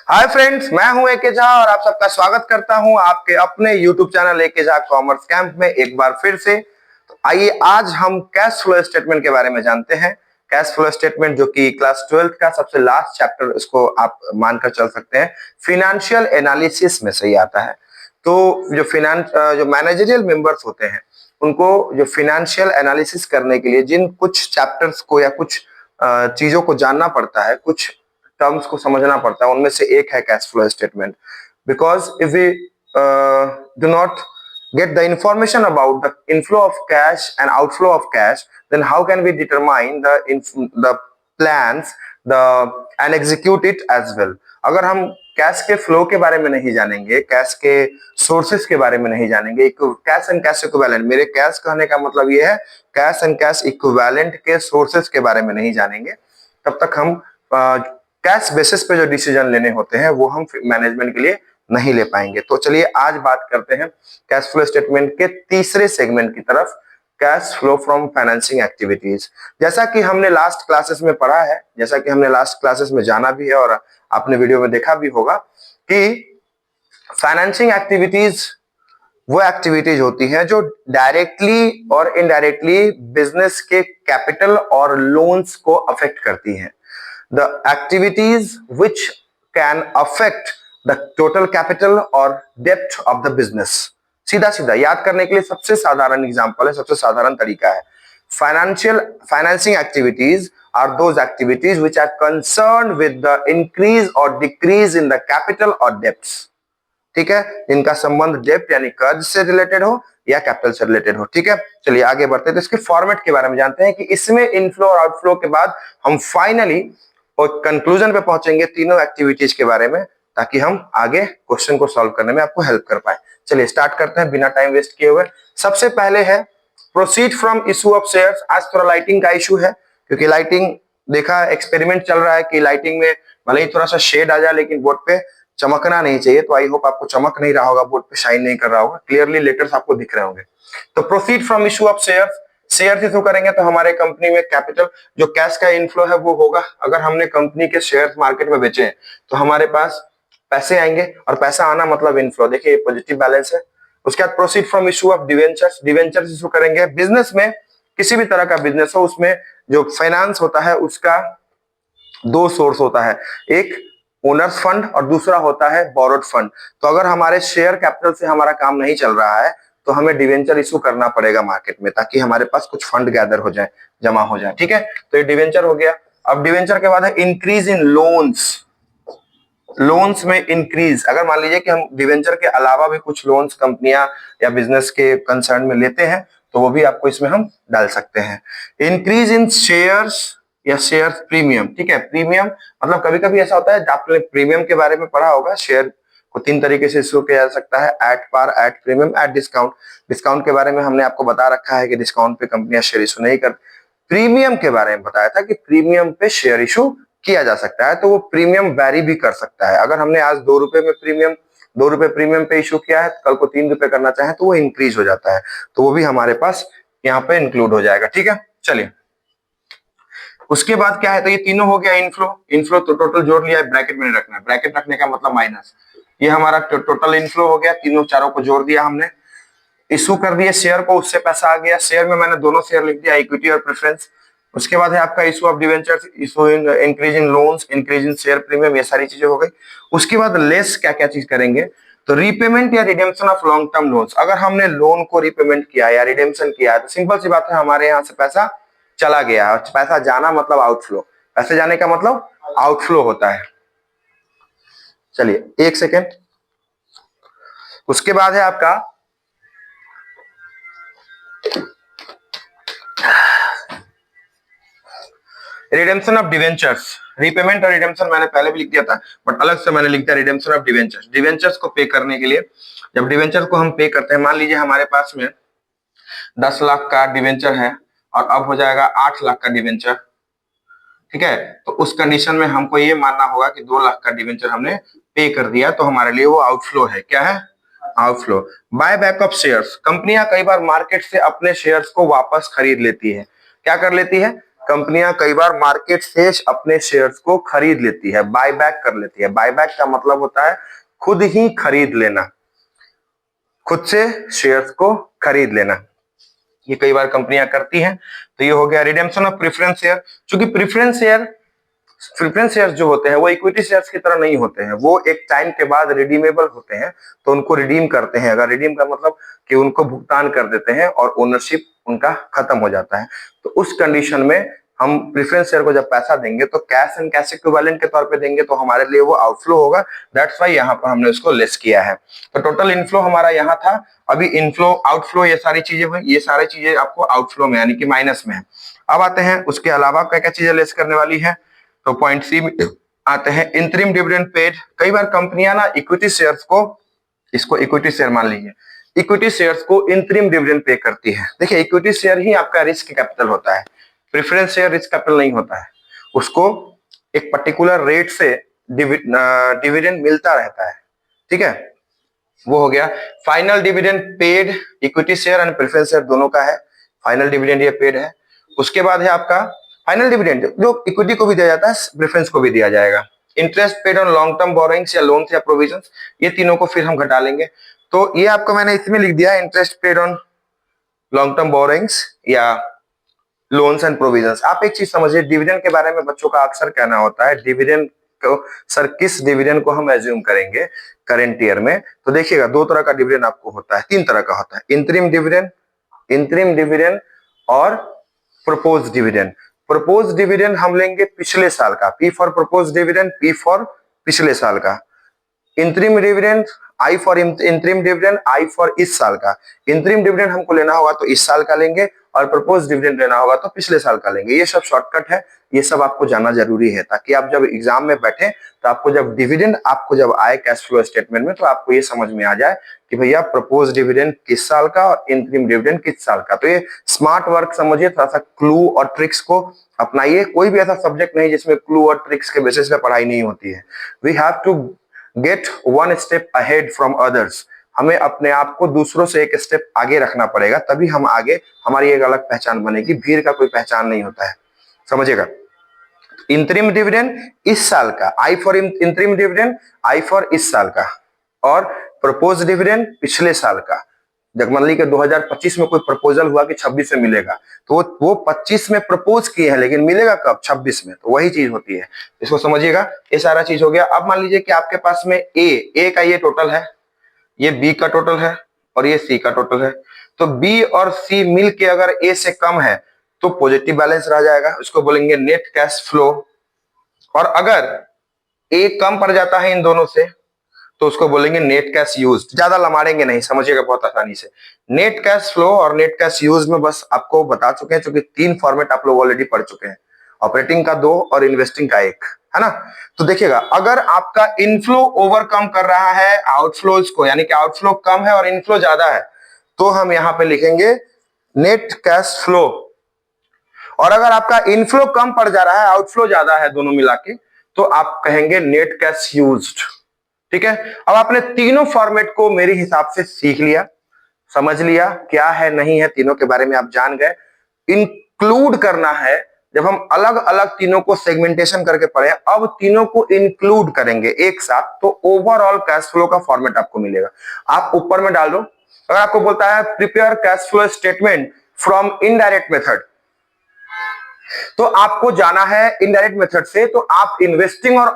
Hi friends, मैं हूं एके झा और आप सबका स्वागत करता हूं आपके अपने YouTube channel AK Jha commerce camp में एक बार फिर से। तो आइए आज हम कैश फ्लो स्टेटमेंट के बारे में जानते हैं। कैश फ्लो स्टेटमेंट जो कि क्लास 12th का सबसे लास्ट चैप्टर, इसको आप मानकर चल सकते हैं, फिनेंशियल एनालिसिस में से ही आता है। तो जो मैनेजरियल मेंबर्स होते हैं उनको जो फिनेंशियल एनालिसिस करने के लिए जिन कुछ चैप्टर्स को या कुछ चीजों को जानना पड़ता है, कुछ टर्म्स को समझना पड़ता है, उनमें से एक है cash flow statement. Because if we do not get the information about the inflow of cash and outflow of cash, then how can we determine the plans the and execute it as well? अगर हम cash के flow के बारे में नहीं जानेंगे, cash के sources के बारे में नहीं जानेंगे, कैश एंड कैश इक्विवेलेंट, मेरे कैश कहने का मतलब ये है कैश एंड कैश इक्विवेलेंट के सोर्सेस के बारे में नहीं जानेंगे, तब तक हम कैश बेसिस पे जो डिसीजन लेने होते हैं वो हम मैनेजमेंट के लिए नहीं ले पाएंगे। तो चलिए आज बात करते हैं कैश फ्लो स्टेटमेंट के तीसरे सेगमेंट की तरफ, cash flow from financing activities. जैसा कि हमने लास्ट क्लासेस में पढ़ा है, जैसा कि हमने लास्ट क्लासेस में जाना भी है और आपने वीडियो में देखा भी होगा कि फाइनेंसिंग एक्टिविटीज वो एक्टिविटीज होती हैं जो डायरेक्टली और इनडायरेक्टली बिजनेस के कैपिटल और लोन्स को अफेक्ट करती हैं। The activities which can affect the total capital or debt of the business। सीधा सीधा याद करने के लिए सबसे साधारण एग्जांपल है, सबसे साधारण तरीका है, financing activities are those activities which are concerned with the increase or decrease in the capital or debts। ठीक है, जिनका संबंध डेप्ट यानी कर्ज से रिलेटेड हो या कैपिटल से रिलेटेड हो। ठीक है, चलिए आगे बढ़ते हैं। तो इसके फॉर्मेट के बारे में जानते हैं कि इसमें इनफ्लो और आउटफ्लो के बाद हम फाइनली और कंक्लूजन पे पहुंचेंगे तीनों एक्टिविटीज के बारे में, ताकि हम आगे क्वेश्चन को सॉल्व करने में आपको हेल्प कर पाए। चलिए स्टार्ट करते हैं बिना टाइम वेस्ट किए हुए। सबसे पहले है proceed from issue of shares. आज थोड़ा लाइटिंग का इशू है, क्योंकि लाइटिंग देखा एक्सपेरिमेंट चल रहा है कि लाइटिंग में भले ही थोड़ा सा शेड आ जाए लेकिन बोर्ड पे चमकना नहीं चाहिए। तो आई होप आपको चमक नहीं रहा होगा, बोर्ड पे शाइन नहीं कर रहा होगा, क्लियरली लेटर्स आपको दिख रहे होंगे। तो proceed from issue of shares, share issue करेंगे तो हमारे कंपनी में कैपिटल जो कैश का इनफ्लो है वो होगा। अगर हमने कंपनी के शेयर्स मार्केट में बेचे हैं तो हमारे पास पैसे आएंगे, और पैसा आना मतलब इनफ्लो। देखिए पॉजिटिव बैलेंस है। उसके बाद proceed from issue of debentures, debentures issue करेंगे। बिजनेस में किसी भी तरह का बिजनेस हो, उसमें जो फाइनेंस होता है उसका दो सोर्स होता है, एक ओनर्स फंड और दूसरा होता है बोरोड फंड। तो अगर हमारे शेयर कैपिटल से हमारा काम नहीं चल रहा है तो हमें डिवेंचर इशू करना पड़ेगा मार्केट में, ताकि हमारे पास कुछ फंड गैदर हो जाए, जमा हो जाए। ठीक है, तो ये डिवेंचर हो गया। अब डिवेंचर के बाद है इंक्रीज इन लोन्स। लोन्स में इंक्रीज, अगर मान लीजिए कि हम डिवेंचर के अलावा भी कुछ लोन्स कंपनियां या बिजनेस के कंसर्न में लेते हैं तो वो भी आपको इसमें हम डाल सकते हैं। इंक्रीज इन शेयर्स या शेयर्स प्रीमियम। ठीक है, प्रीमियम मतलब कभी कभी ऐसा होता है, आपने प्रीमियम के बारे में पढ़ा होगा, शेयर को तीन तरीके से इशू किया जा सकता है, at par, at premium, at discount. Discount के बारे में हमने आपको बता रखा है कि डिस्काउंट पे कंपनियां शेयर इशू नहीं करती। प्रीमियम के बारे में बताया था कि प्रीमियम पे शेयर इशू किया जा सकता है। तो वो प्रीमियम वैरी भी कर सकता है। अगर हमने आज 2 रुपए में प्रीमियम 2 रुपए प्रीमियम पे इशू किया है, कल को 3 रुपए करना चाहे तो वो इंक्रीज हो जाता है। तो वो भी हमारे पास यहाँ पे इंक्लूड हो जाएगा। ठीक है, चलिए उसके बाद क्या है, तो ये तीनों हो गया इनफ्लो। इनफ्लो तो टोटल जोड़ लिया है, ब्रैकेट में नहीं रखना है, ब्रैकेट रखने का मतलब माइनस। ये हमारा टोटल इनफ्लो हो गया, तीनों चारों को जोड़ दिया हमने, इशू कर दिया शेयर को, उससे पैसा आ गया। शेयर में मैंने दोनों शेयर लिख दिया, इक्विटी और प्रेफरेंस। उसके बाद है आपका issue of debentures, issue in increase in loans, increase in share premium, ये सारी चीजें हो गई। उसके बाद लेस क्या क्या चीज करेंगे, तो रीपेमेंट या redemption of long term loans. अगर हमने लोन को रीपेमेंट किया या रिडेम्पशन किया है तो सिंपल सी बात है, हमारे यहाँ से पैसा चला गया है। पैसा जाना मतलब आउटफ्लो, पैसे जाने का मतलब आउटफ्लो होता है। चलिए एक सेकेंड। उसके बाद है आपका रिडेम्पशन ऑफ डिवेंचर्स। रीपेमेंट और रिडेम्पशन मैंने पहले भी लिख दिया था, बट अलग से मैंने लिख दिया रिडेम्पशन ऑफ डिवेंचर्स। डिवेंचर्स को पे करने के लिए, जब डिवेंचर को हम पे करते हैं, मान लीजिए हमारे पास में 10 लाख का डिवेंचर है और अब हो जाएगा 8 लाख का डिवेंचर। ठीक है, तो उस कंडीशन में हमको ये मानना होगा कि 2 लाख का डिवेंचर हमने पे कर दिया, तो हमारे लिए वो आउटफ्लो है। क्या है? Outflow. Buy back of shares. कंपनियां कई बार मार्केट से अपने शेयर्स को वापस खरीद लेती है। क्या कर लेती है? कंपनियां कई बार मार्केट से अपने शेयर्स को खरीद लेती है, बाय बैक कर लेती है। बाय बैक का मतलब होता है खुद ही खरीद लेना, खुद से शेयर्स को खरीद लेना, ये कई बार कंपनियां करती हैं। तो ये हो गया रिडेम्पशन ऑफ प्रेफरेंस शेयर। क्योंकि प्रेफरेंस शेयर्स जो होते हैं वो इक्विटी शेयर्स की तरह नहीं होते हैं, वो एक टाइम के बाद रिडीमेबल होते हैं, तो उनको रिडीम करते हैं। अगर रिडीम का मतलब कि उनको भुगतान कर देते हैं और ओनरशिप उनका खत्म हो जाता है, तो उस कंडीशन में हम प्रेफरेंस शेयर को जब पैसा देंगे तो कैश एंड कैश इक्विवेलेंट के तौर पे देंगे, तो हमारे लिए वो आउटफ्लो होगा। दैट्स व्हाई यहाँ पर हमने उसको लेस किया है। तो टोटल इनफ्लो हमारा यहाँ था, अभी इनफ्लो आउटफ्लो ये सारी चीजें हुई, ये सारी चीजें आपको आउटफ्लो में यानी कि माइनस में है। अब आते हैं उसके अलावा क्या क्या चीजें लेस करने वाली है। तो पॉइंट सी में आते हैं इंटरिम डिविडेंड पेड। कई बार कंपनियां ना इक्विटी शेयर्स को, इसको इक्विटी शेयर मान लीजिए, इक्विटी शेयर्स को इंटरिम डिविडेंड पे करती है। देखिए इक्विटी शेयर ही आपका रिस्क कैपिटल होता है, प्रेफरेंस शेयर रिस्क कैपिटल नहीं होता है। उसको एक पर्टिकुलर रेट से डिविडेंड मिलता रहता है, ठीक है। वो हो गया final dividend paid, equity share and preference share दोनों का है। फाइनल डिविडेंड ये पेड है। उसके बाद है आपका फाइनल डिविडेंड जो इक्विटी को भी दिया जाता है, प्रेफरेंस को भी दिया जाएगा। Interest paid on long term borrowings या लोन्स या प्रोविजंस, ये तीनों को फिर हम घटा लेंगे। तो ये आपको मैंने इसमें लिख दिया interest paid on long term borrowings या लोन्स एंड प्रोविजंस। आप एक चीज समझिए, डिविडेंड के बारे में बच्चों का अक्सर कहना होता है डिविडेंड को, सर किस डिविडेंड को हम एज्यूम करेंगे करेंट ईयर में। तो देखिएगा दो तरह का डिविडेंड आपको होता है, तीन तरह का होता है, इंटरिम डिविडेंड और प्रपोज डिविडेंड। प्रपोज डिविडेंड हम लेंगे पिछले साल का, P for propose dividend, P for पिछले साल का। Interim dividend, I for interim dividend, I for इस साल का। इंटरिम डिविडेंड हमको लेना होगा तो इस साल का लेंगे, और प्रपोज डिविडेंड लेना होगा तो पिछले साल का लेंगे। ये सब शॉर्टकट है, ये सब आपको जानना जरूरी है, ताकि आप जब एग्जाम में बैठे तो आपको जब डिविडेंड आपको जब आए कैश फ्लो स्टेटमेंट में, तो आपको ये समझ में आ जाए कि भैया प्रपोज डिविडेंड किस साल का और इंटरिम डिविडेंड किस साल का। तो ये स्मार्ट वर्क समझिए, थोड़ा सा क्लू और ट्रिक्स को अपनाइए। कोई भी ऐसा सब्जेक्ट नहीं जिसमें क्लू और ट्रिक्स के बेसिस पे पढ़ाई नहीं होती है। We have to get one step ahead from others. हमें अपने आप को दूसरों से एक स्टेप आगे रखना पड़ेगा, तभी हम आगे, हमारी एक अलग पहचान बनेगी। भीड़ का कोई पहचान नहीं होता है, समझिएगा। इंटरिम डिविडेंड इस साल का, I for interim dividend, I for इस साल का, और प्रपोज डिविडेंड पिछले साल का। जब मान ली कि 2025 में कोई प्रपोजल हुआ कि 26 में मिलेगा, तो वो 25 में प्रपोज किए हैं, लेकिन मिलेगा कब? 26 में। तो वही चीज होती है, इसको समझिएगा। ये सारा चीज हो गया। अब मान लीजिए कि आपके पास में ए का ये टोटल है, ये बी का टोटल है, और ये सी का टोटल है। तो बी और सी मिल के अगर ए से कम है तो पॉजिटिव बैलेंस रह जाएगा, उसको बोलेंगे नेट कैश फ्लो। और अगर ए कम पड़ जाता है इन दोनों से तो उसको बोलेंगे नेट कैश यूज। ज्यादा लमाड़ेंगे नहीं, समझिएगा बहुत आसानी से। नेट कैश फ्लो और नेट कैश यूज में बस आपको बता चुके हैं, क्योंकि तीन फॉर्मेट आप लोग ऑलरेडी पढ़ चुके हैं, ऑपरेटिंग का 2 और इन्वेस्टिंग का 1, है ना। तो देखिएगा अगर आपका इनफ्लो ओवरकम कर रहा है आउटफ्लोज को, यानी कि आउटफ्लो कम है और इनफ्लो ज्यादा है, तो हम यहां पे लिखेंगे नेट कैश फ्लो। और अगर आपका इनफ्लो कम पड़ जा रहा है, आउटफ्लो ज्यादा है, दोनों मिला के, तो आप कहेंगे नेट कैश यूज्ड। ठीक है। अब आपने तीनों फॉर्मेट को मेरे हिसाब से सीख लिया, समझ लिया क्या है नहीं है, तीनों के बारे में आप जान गए। इंक्लूड करना है, जब हम अलग अलग तीनों को सेगमेंटेशन करके पढ़े, अब तीनों को इंक्लूड करेंगे एक साथ, तो ओवरऑल कैश फ्लो का फॉर्मेट आपको मिलेगा। आप ऊपर में डाल दो। अगर आपको बोलता है prepare cash flow statement from indirect method, तो आपको जाना है इनडायरेक्ट मेथड से। तो आप इन्वेस्टिंग और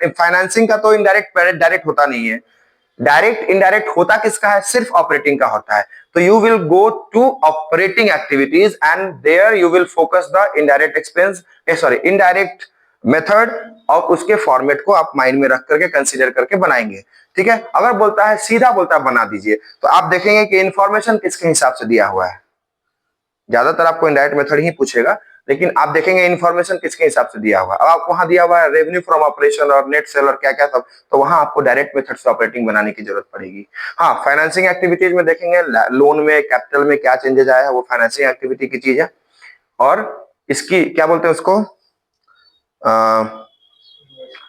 फाइनेंसिंग का तो इनडायरेक्ट डायरेक्ट होता नहीं है, डायरेक्ट इनडायरेक्ट होता किसका है? सिर्फ ऑपरेटिंग का होता है। तो you will go to operating activities and there you will focus the indirect expense, indirect method, और उसके फॉर्मेट को आप माइंड में रख करके कंसीडर करके बनाएंगे। ठीक है। अगर बोलता है सीधा बोलता है बना दीजिए, तो आप देखेंगे कि इंफॉर्मेशन किसके हिसाब से दिया हुआ है। ज्यादातर आपको इनडायरेक्ट मेथड ही पूछेगा, लेकिन आप देखेंगे इन्फॉर्मेशन किसके हिसाब से दिया हुआ है। अब आपको वहां दिया हुआ है रेवेन्यू फ्रॉम ऑपरेशन और नेट सेल और क्या क्या सब, तो वहां आपको डायरेक्ट मेथड से ऑपरेटिंग बनाने की जरूरत पड़ेगी। हाँ, फाइनेंसिंग एक्टिविटीज में देखेंगे लोन में, कैपिटल में क्या चेंजेस आया है, वो फाइनेंसिंग एक्टिविटी की चीज है। और इसकी क्या बोलते हैं उसको,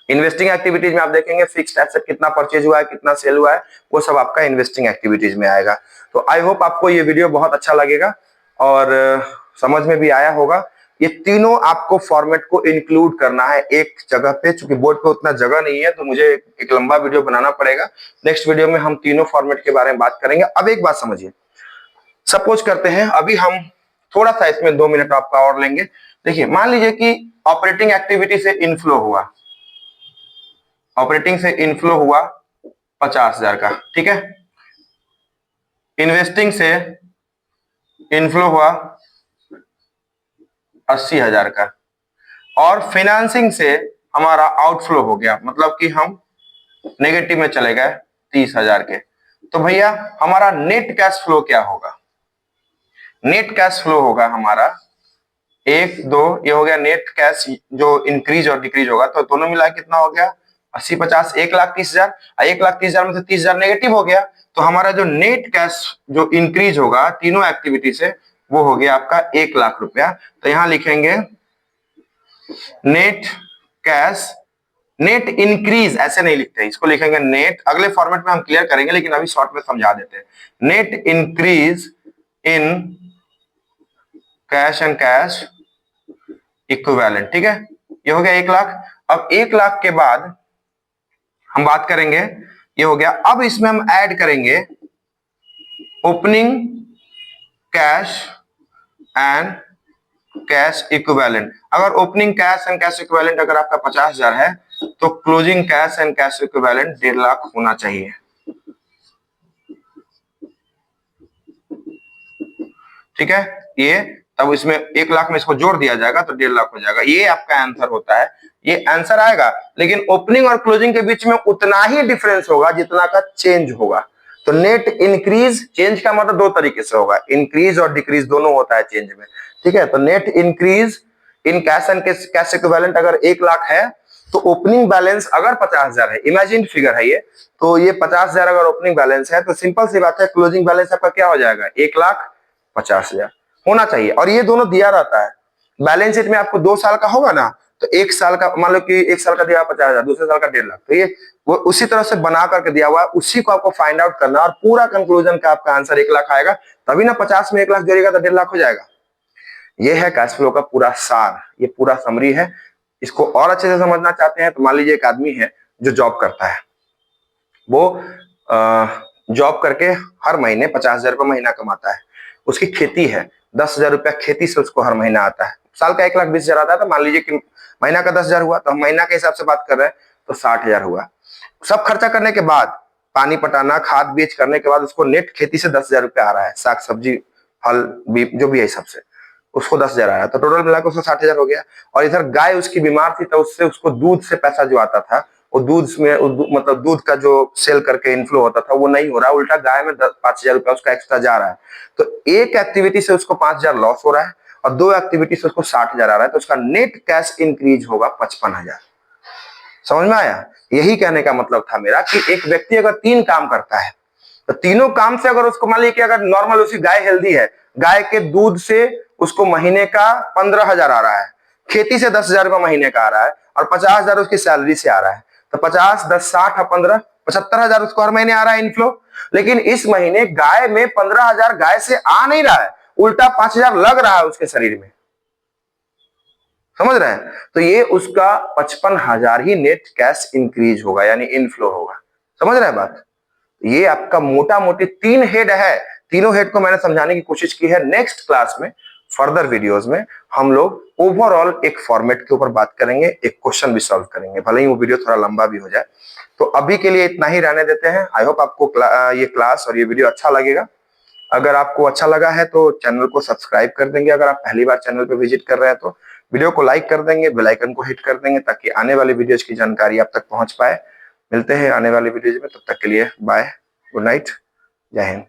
इन्वेस्टिंग एक्टिविटीज में आप देखेंगे फिक्स्ड एसेट कितना परचेज हुआ है, कितना सेल हुआ है, वो सब आपका इन्वेस्टिंग एक्टिविटीज में आएगा। तो आई होप आपको ये वीडियो बहुत अच्छा लगेगा और समझ में भी आया होगा। ये तीनों आपको फॉर्मेट को इंक्लूड करना है एक जगह पे। चूंकि बोर्ड पे उतना जगह नहीं है तो मुझे एक लंबा वीडियो बनाना पड़ेगा। नेक्स्ट वीडियो में हम तीनों फॉर्मेट के बारे में बात करेंगे। अब एक बात समझिए, सपोज करते हैं अभी हम थोड़ा सा इसमें 2 मिनट आपका और लेंगे। देखिए, मान लीजिए कि ऑपरेटिंग एक्टिविटी से इनफ्लो हुआ, ऑपरेटिंग से इनफ्लो हुआ 50,000 का, ठीक है। इन्वेस्टिंग से इनफ्लो हुआ 80,000 का, और फाइनेंसिंग से हमारा आउटफ्लो हो गया, मतलब कि हम नेगेटिव में चले गए 30,000 के। तो भैया हमारा नेट कैश फ्लो क्या होगा? नेट कैश फ्लो होगा हमारा 1, 2, ये हो गया नेट कैश जो इंक्रीज और डिक्रीज होगा। तो दोनों मिला कितना हो गया? 80, 50, 1,30,000। 1,30,000 में से 30,000 नेगेटिव हो गया, तो हमारा जो नेट कैश जो इंक्रीज होगा तीनों एक्टिविटी से, वो हो गया आपका 1,00,000 रुपया। तो यहां लिखेंगे नेट कैश, नेट इंक्रीज ऐसे नहीं लिखते, इसको लिखेंगे नेट, अगले फॉर्मेट में हम क्लियर करेंगे, लेकिन अभी शॉर्ट में समझा देते हैं। Net increase in cash and cash equivalent, ठीक है। ये हो गया 1,00,000। अब 1,00,000 के बाद हम बात करेंगे, ये हो गया। अब इसमें हम ऐड करेंगे opening cash and cash equivalent. अगर opening cash and cash equivalent अगर आपका 50,000 है तो closing cash and cash equivalent 1,50,000 होना चाहिए, ठीक है। ये तब इसमें 1,00,000 में इसको जोड़ दिया जाएगा तो 1,50,000 हो जाएगा। ये आपका आंसर होता है, ये आंसर आएगा। लेकिन ओपनिंग और क्लोजिंग के बीच में उतना ही डिफरेंस होगा जितना का चेंज होगा। तो नेट इंक्रीज, चेंज का मतलब 2 तरीके से होगा, इंक्रीज और डिक्रीज दोनों होता है चेंज में, ठीक है। तो net increase in cash and cash equivalent अगर 1,00,000 है तो ओपनिंग बैलेंस अगर 50,000 है, इमेजिन फिगर है ये, तो ये 50,000 अगर ओपनिंग बैलेंस है तो सिंपल सी बात है क्लोजिंग बैलेंस आपका क्या हो जाएगा? 1,50,000 होना चाहिए। और ये दोनों दिया रहता है बैलेंस शीट में, आपको 2 साल का होगा ना तो 1 साल का, मान लो कि 1 साल का दिया 50,000, दूसरे साल का 1,50,000, तो ये वो उसी तरह से बना करके दिया हुआ है, उसी को आपको फाइंड आउट करना और पूरा कंक्लूजन का आपका आंसर 1,00,000 आएगा। तभी ना 50 में 1,00,000 जोड़ेगा तो 1,50,000 हो जाएगा। ये है कैश फ्लो का पूरा सार, ये पूरा समरी है। इसको और अच्छे से समझना चाहते हैं तो मान लीजिए एक आदमी है जो जॉब करता है, वो जॉब करके हर महीने 50,000 रुपये महीना कमाता है। उसकी खेती है, 10,000 रुपया खेती से उसको हर महीना आता है। साल का 1,20,000 आता है, तो मान लीजिए कि महीना का 10,000 हुआ, तो हम महीना के हिसाब से बात कर रहे हैं तो 60,000 हुआ। सब खर्चा करने के बाद, पानी पटाना, खाद बीज करने के बाद उसको नेट खेती से 10,000 रुपया आ रहा है, साग सब्जी फल जो भी है सब से उसको 10,000 आया, तो टोटल मिलाकर उसको 60,000 हो गया। और इधर गाय उसकी बीमार थी तो उससे उसको दूध से पैसा जो आता था, वो दूध में मतलब दूध का जो सेल करके इनफ्लो होता था वो नहीं हो रहा, उल्टा गाय में 5,000 रुपया उसका एक्स्ट्रा जा रहा है। तो एक एक्टिविटी से उसको 5,000 लॉस हो रहा है और 2 एक्टिविटी से उसको 60,000 आ रहा है, तो उसका नेट कैश इंक्रीज होगा 55,000। समझ में आया? यही कहने का मतलब था मेरा कि एक व्यक्ति अगर 3 काम करता है तो तीनों काम से अगर उसको मान लीजिए कि अगर नॉर्मल उसकी गाय हेल्दी है, गाय के दूध से उसको महीने का 15,000 आ रहा है, खेती से 10,000 रुपया महीने का आ रहा है और 50,000 उसकी सैलरी से आ रहा है, तो 50, 10, 60 और 15, 75,000 उसको हर महीने आ रहा है इनफ्लो। लेकिन इस महीने गाय में 15,000 गाय से आ नहीं रहा है, उल्टा 5,000 लग रहा है उसके शरीर में। समझ रहे हैं? तो ये उसका 55,000 ही नेट कैश इंक्रीज होगा, यानी इनफ्लो होगा। समझ रहे हैं बात? ये आपका मोटा मोटी 3 हेड है। तीनों हेड को मैंने समझाने की कोशिश की है। नेक्स्ट क्लास में, फर्दर वीडियोस में हम लोग ओवरऑल एक फॉर्मेट के ऊपर बात करेंगे, एक क्वेश्चन भी सॉल्व करेंगे, भले ही वो वीडियो थोड़ा लंबा भी हो जाए। तो अभी के लिए इतना ही रहने देते हैं। आई होप आपको ये क्लास और ये वीडियो अच्छा लगेगा। अगर आपको अच्छा लगा है तो चैनल को सब्सक्राइब कर देंगे, अगर आप पहली बार चैनल पर विजिट कर रहे हैं तो वीडियो को लाइक कर देंगे, बेल आइकन को हिट कर देंगे ताकि आने वाली वीडियोज की जानकारी आप तक पहुंच पाए। मिलते हैं आने वाली वीडियोज में, तब तक के लिए बाय, गुड नाइट, जय हिंद।